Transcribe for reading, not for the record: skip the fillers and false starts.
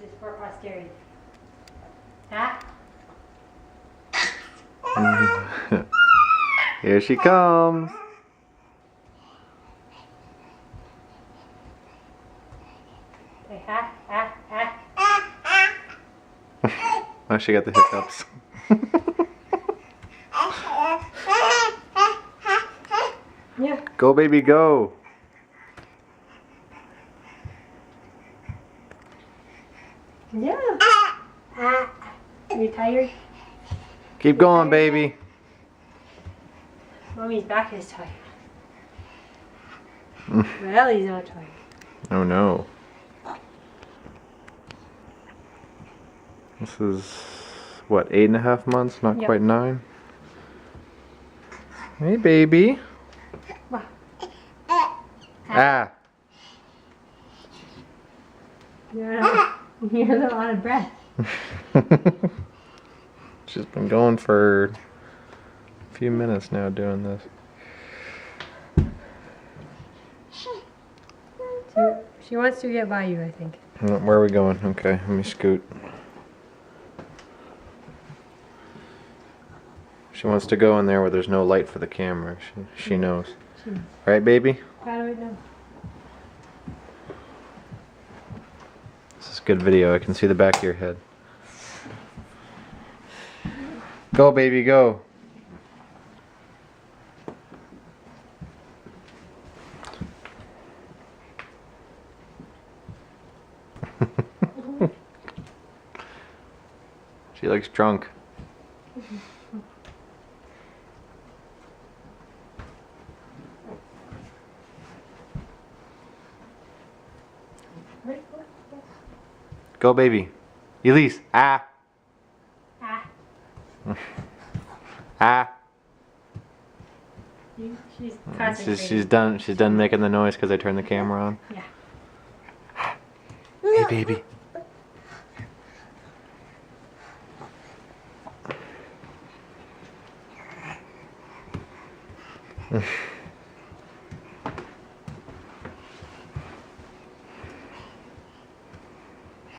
is for posterity. Huh? Here she comes. Say ha, ha, ha. Oh, she got the hiccups. Yeah. Go, baby, go. Yeah. Are you tired? Keep going, baby. Mommy's back is tired. Well, he's not tired. Oh no. This is, what, 8.5 months? Not Yep. quite 9? Hey, baby. Wow. Ah. You're a little out of breath. She's been going for a few minutes now doing this. She wants to get by you, I think. Where are we going? Okay, let me scoot. She wants to go in there where there's no light for the camera. She knows. Right, baby? How do we know? This is good video. I can see the back of your head. Go, baby, go. She looks drunk. Go, baby. Elise. Ah. Ah. Ah. She's concentrating. She's done making the noise because I turned the camera on. Yeah. Hey, baby.